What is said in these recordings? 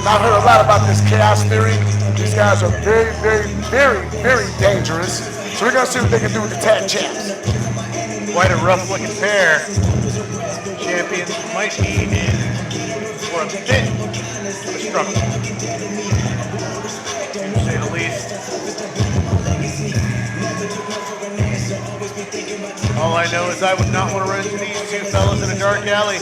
Now, I've heard a lot about this chaos theory. These guys are very, very, very, very dangerous. So we're going to see what they can do with the tag champs. Quite a rough-looking pair. Champions might be in for a bit of a struggle, to say the least. All I know is I would not want to run into these two fellas in a dark alley.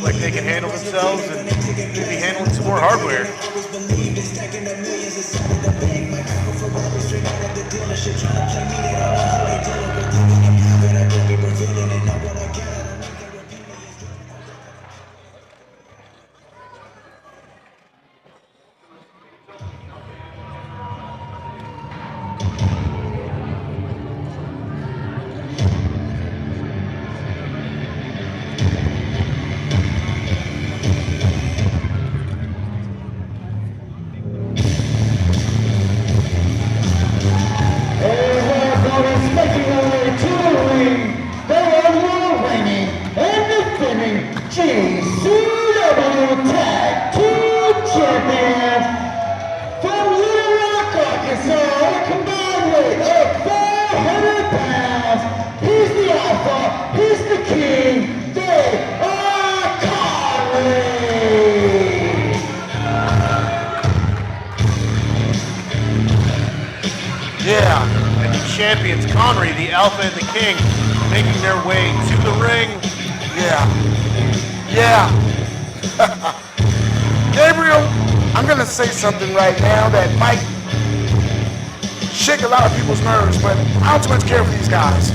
Like they can handle themselves and maybe handling some more hardware. GCW Tag Team Champions from Little Rock, Arkansas, a combined weight of 400 pounds. He's the alpha, he's the king, they are Conri. Yeah. And the champions, Conri, the alpha and the king, making their way to the ring. Yeah. Gabriel, I'm going to say something right now that might shake a lot of people's nerves, but I don't too much care for these guys.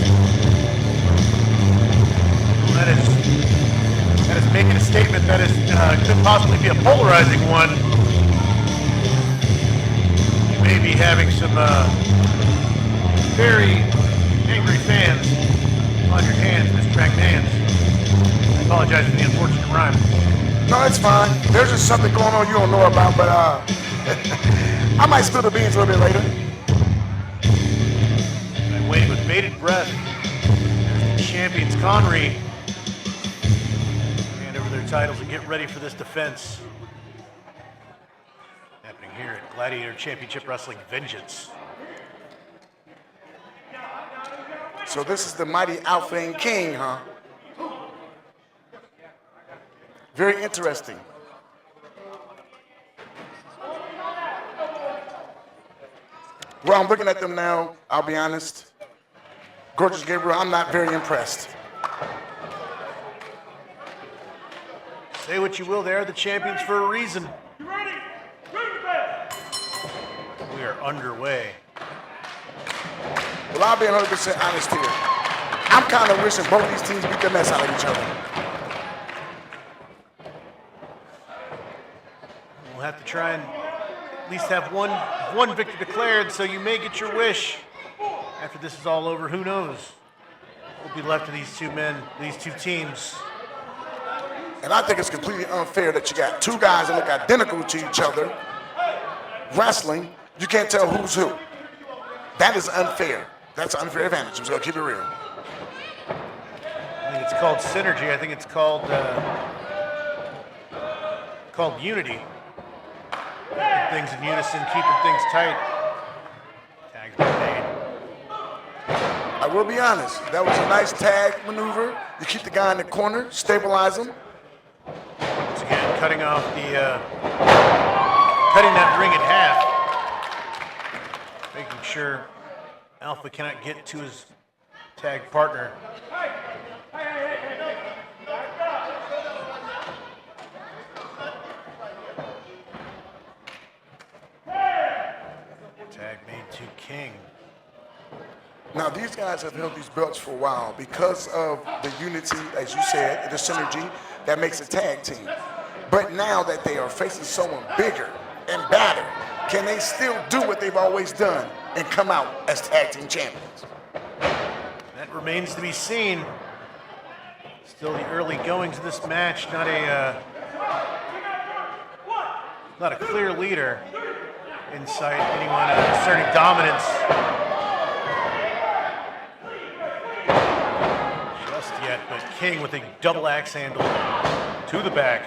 That is making a statement that could possibly be a polarizing one. You may be having some very angry fans on your hands, Mr. McMahon. I apologize for the unfortunate rhyme. No, it's fine. There's just something going on you don't know about, but I might spill the beans a little bit later. I'm waiting with bated breath as the champions, Conri, hand over their titles and get ready for this defense. Happening here at Gladiator Championship Wrestling Vengeance. So this is the mighty Alpha and King, huh? Very interesting. Well, I'm looking at them now, I'll be honest. Gorgeous Gabriel, I'm not very impressed. Say what you will, they are the champions for a reason. You ready? We are underway. Well, I'll be 100% honest here. I'm kind of wishing both these teams beat the mess out of each other. We'll have to try and at least have one victor declared, so you may get your wish. After this is all over, who knows? What will be left of these two men, these two teams. And I think it's completely unfair that you got two guys that look identical to each other wrestling. You can't tell who's who. That is unfair. That's an unfair advantage. I'm just going to keep it real. I think it's called synergy. I think it's called unity. Keeping things in unison, keeping things tight. Tags been made. I will be honest. That was a nice tag maneuver. You keep the guy in the corner, stabilize him. Once again, cutting that ring in half. Making sure Alpha cannot get to his tag partner. Tag made to King. Now, these guys have held these belts for a while because of the unity, as you said, the synergy that makes a tag team. But now that they are facing someone bigger and badder, can they still do what they've always done and come out as tag team champions? That remains to be seen. Still the early goings of this match, not a clear leader in sight. Anyone asserting dominance just yet, but King with a double axe handle to the back.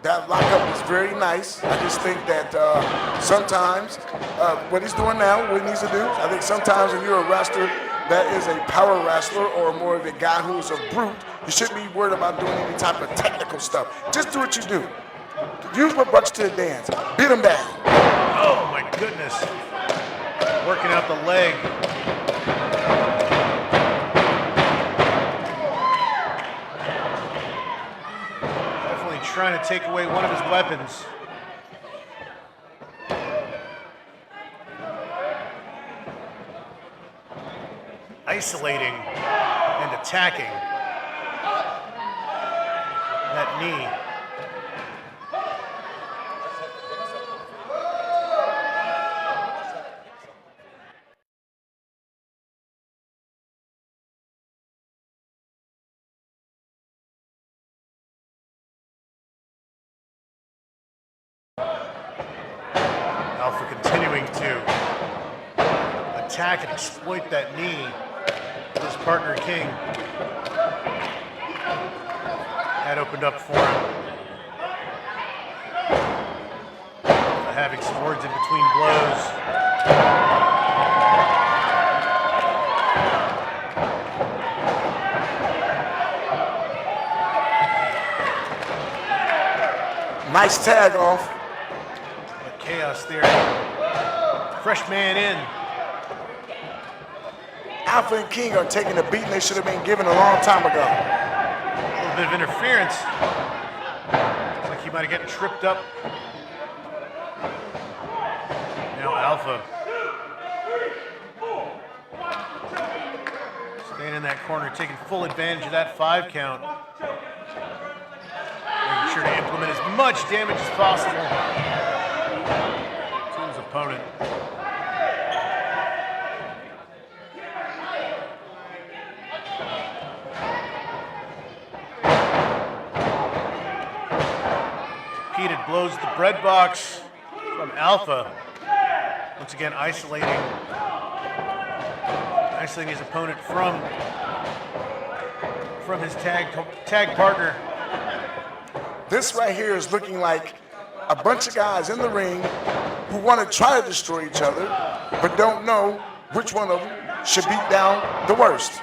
That lockup is very nice. I just think that sometimes what he's doing now, what he needs to do, I think sometimes if you're a wrestler that is a power wrestler or more of a guy who's a brute, you shouldn't be worried about doing any type of technical stuff. Just do what you do. Use what brought you to the dance. Beat him down. Oh my goodness. Working out the leg. Definitely trying to take away one of his weapons. Isolating and attacking that knee. Alpha continuing to attack and exploit that knee. His partner King had opened up for him. Having some words in between blows. Nice tag off. But chaos there. Fresh man in. Alpha and King are taking a beating they should have been given a long time ago. A little bit of interference. Looks like he might have gotten tripped up. Now Alpha staying in that corner, taking full advantage of that 5 count. Making sure to implement as much damage as possible to his opponent. Repeated blows at the bread box from Alpha. Once again, isolating his opponent from his tag partner. This right here is looking like a bunch of guys in the ring who want to try to destroy each other, but don't know which one of them should beat down the worst.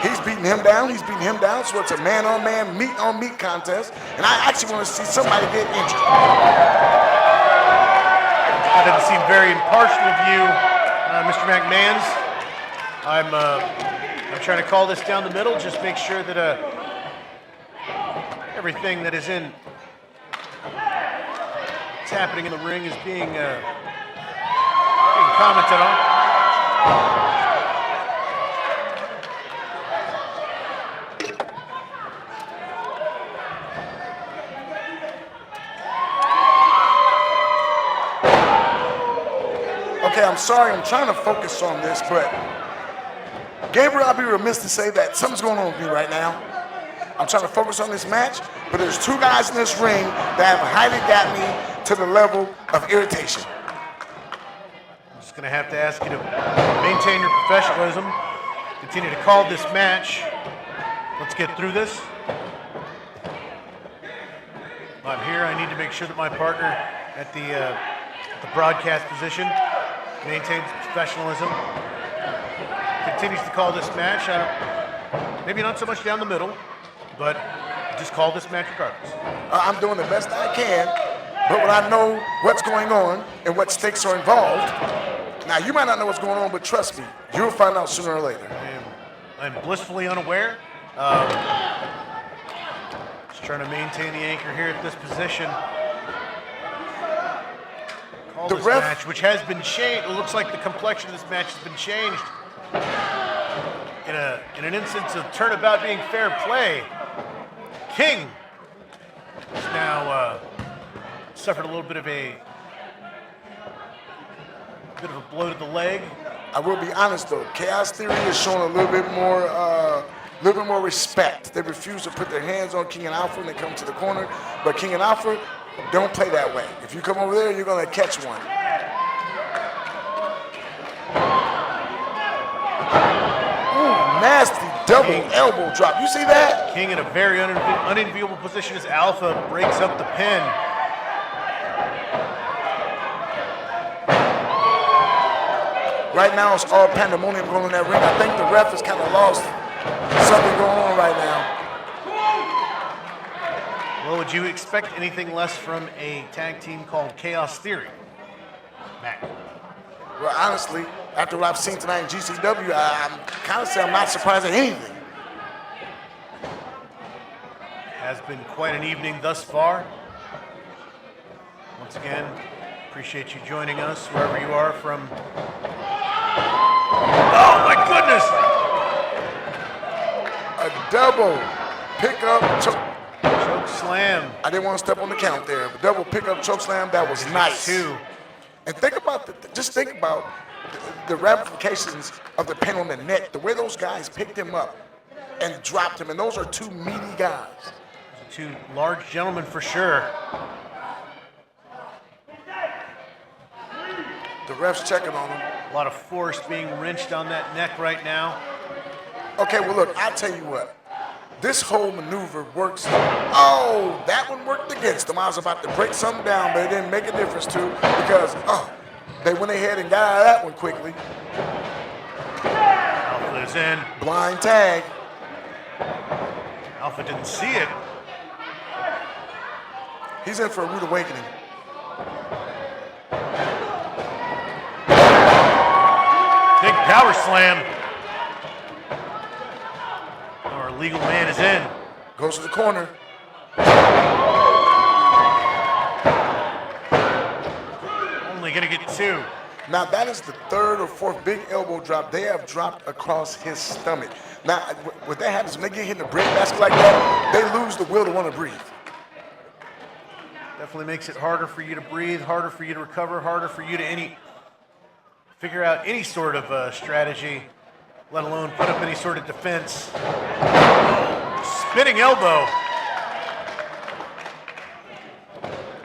He's beating him down, so it's a man-on-man, meat-on-meat contest, and I actually want to see somebody get injured. That doesn't seem very impartial of you, Mr. McMahons. I'm trying to call this down the middle, just make sure that everything that is it's happening in the ring is being commented on. Okay, I'm sorry, I'm trying to focus on this, but Gabriel, I'll be remiss to say that something's going on with me right now. I'm trying to focus on this match, but there's 2 guys in this ring that have highly got me to the level of irritation. I'm just going to have to ask you to maintain your professionalism, continue to call this match. Let's get through this. I'm here. I need to make sure that my partner at the broadcast position maintains professionalism, continues to call this match. Maybe not so much down the middle, but just call this match regardless. I'm doing the best I can, but when I know what's going on and what stakes are involved, now you might not know what's going on, but trust me, you'll find out sooner or later. I'm blissfully unaware. Just trying to maintain the anchor here at this position. Call this match, which has been changed. It looks like the complexion of this match has been changed. In an instance of turnabout being fair play, King has now suffered a little bit of a blow to the leg. I will be honest though, Chaos Theory is showing a little bit more respect. They refuse to put their hands on King and Alpha when they come to the corner, but King and Alpha don't play that way. If you come over there, you're gonna catch one. Ooh, nasty Double elbow drop. You see that? King in a very unenviable position as Alpha breaks up the pin. Right now, it's all pandemonium going in that ring. I think the ref has kind of lost something going on right now. Well, would you expect anything less from a tag team called Chaos Theory? Mac. Well, honestly, after what I've seen tonight in GCW, I'm kind of saying I'm not surprised at anything. Has been quite an evening thus far. Once again, appreciate you joining us wherever you are from. Oh my goodness! A double pickup choke. Choke slam. I didn't want to step on the count there. But double pickup choke slam, that was nice. Two. And think about just think about the ramifications of the pin on the neck. The way those guys picked him up and dropped him, and those are two meaty guys. Two large gentlemen for sure. The ref's checking on him. A lot of force being wrenched on that neck right now. Okay, well look, I'll tell you what. This whole maneuver works. Oh, that one worked against them. I was about to break something down, but it didn't make a difference too because they went ahead and got out of that one quickly. Alpha is in. Blind tag. Alpha didn't see it. He's in for a rude awakening. Big power slam. Our legal man is in. Goes to the corner. Only gonna get two. Now that is the third or fourth big elbow drop they have dropped across his stomach. Now, what that happens when they get hit in the breadbasket like that, they lose the will to want to breathe. Definitely makes it harder for you to breathe, harder for you to recover, harder for you to figure out any sort of strategy, let alone put up any sort of defense. Spinning elbow.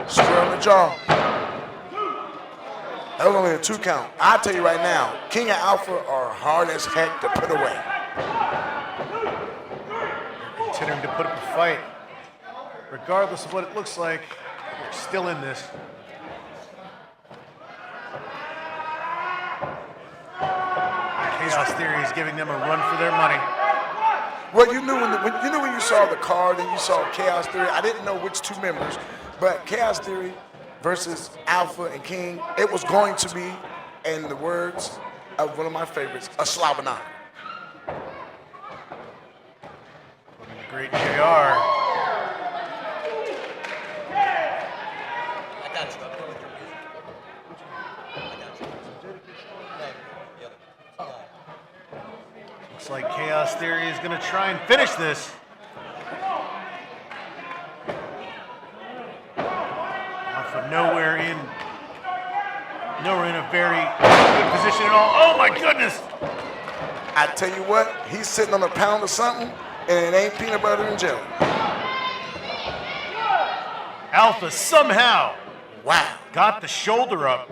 Square on the jaw. That was only a 2 count. I'll tell you right now, King and Alpha are hard as heck to put away. Continuing to put up a fight. Regardless of what it looks like, we're still in this. Chaos Theory is giving them a run for their money. Well, you knew when you saw the card and you saw Chaos Theory. I didn't know which 2 members, but Chaos Theory versus Alpha and King, it was going to be, in the words of one of my favorites, a slobber knocker. Great JR. Looks like Chaos Theory is going to try and finish this. Alpha nowhere in a very good position at all. Oh my goodness! I tell you what, he's sitting on a pound of something, and it ain't peanut butter and jelly. Alpha somehow Wow. got the shoulder up.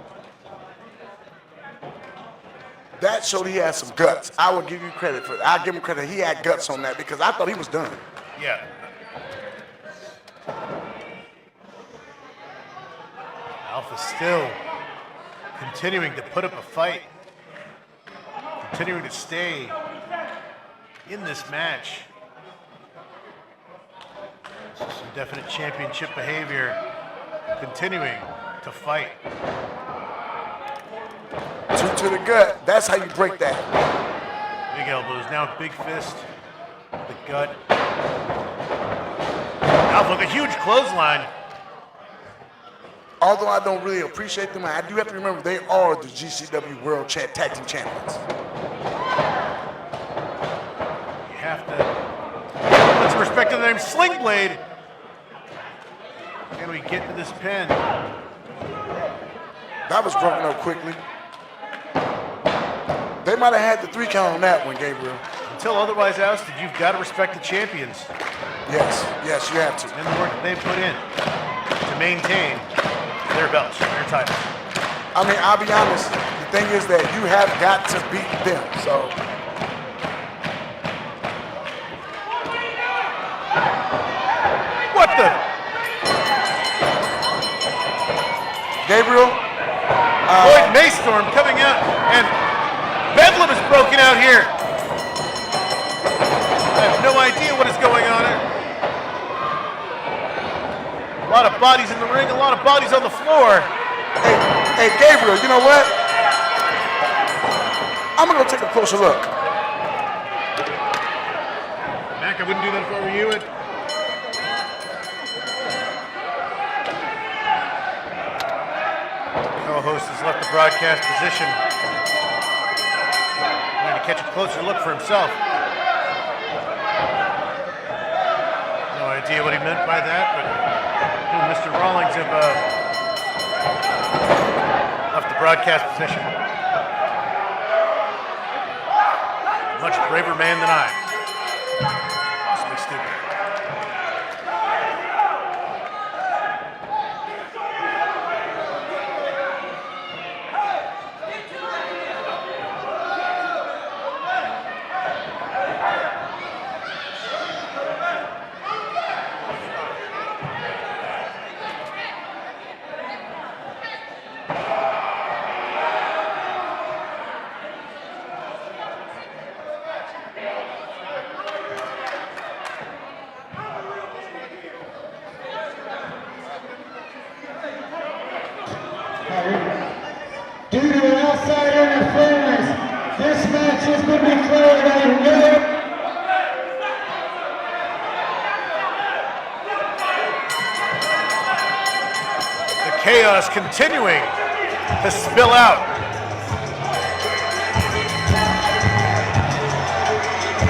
That showed he had some guts. I will give you credit for that. I'll give him credit. He had guts on that because I thought he was done. Yeah. Alpha still continuing to put up a fight. Continuing to stay in this match. Some definite championship behavior. Continuing to fight. 2 to the gut. That's how you break that. Big elbows, now big fist. The gut. Alpha with a huge clothesline. Although I don't really appreciate them, I do have to remember they are the GCW World Tag Team Champions. You have to put some respect to the name Sling Blade. Can we get to this pin? That was broken up quickly. They might have had the 3 count on that one, Gabriel. Until otherwise ousted, you've got to respect the champions Yes, you have to. and the work that they put in to maintain their belts, their titles. I mean, I'll be honest. The thing is that you have got to beat them. So What the? Gabriel, Lloyd Maystorm coming out, and Bedlam is broken out here. I have no idea what is going on here. A lot of bodies in the ring, a lot of bodies on the floor. hey, Gabriel, you know what? I'm gonna go take a closer look. Mac, I wouldn't do that if I were you. Co-host has left the broadcast position. Trying to catch a closer look for himself. No idea what he meant by that, but Mr. Rawlings have left the broadcast position. Much braver man than I. Possibly stupid. Due to outside interference, this match has been declared a no. The chaos continuing to spill out.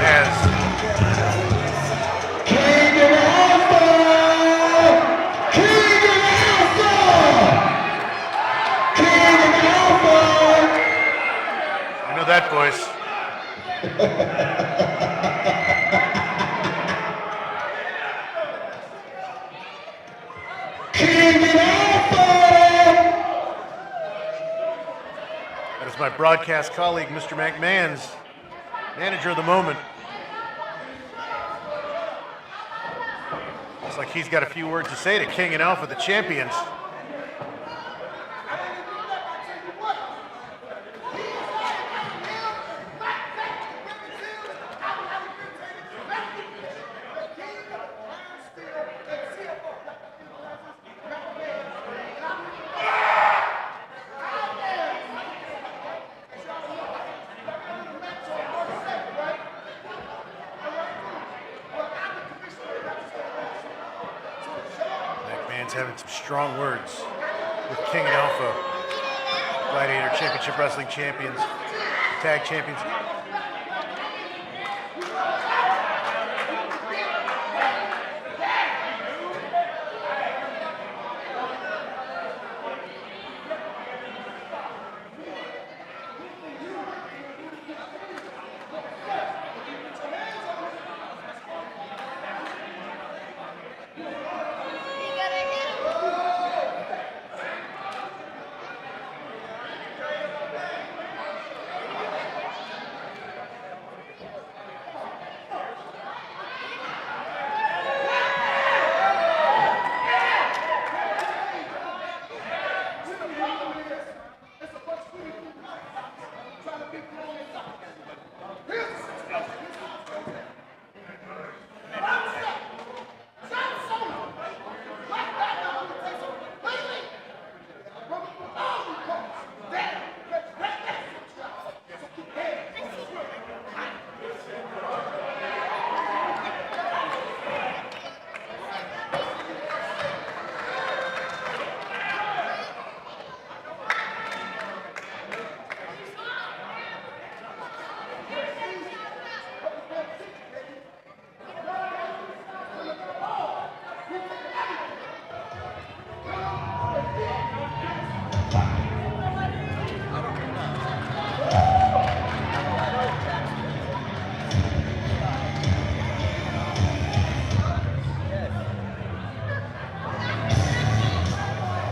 As King of Alpha! King of Alpha! King of Alpha! I know that voice. King of Alpha! That is my broadcast colleague, Mr. McMahon's manager of the moment. Looks like he's got a few words to say to King and Alpha, the champions. McMahon's having some strong words with King and Alpha, Gladiator Championship Wrestling champions, tag champions.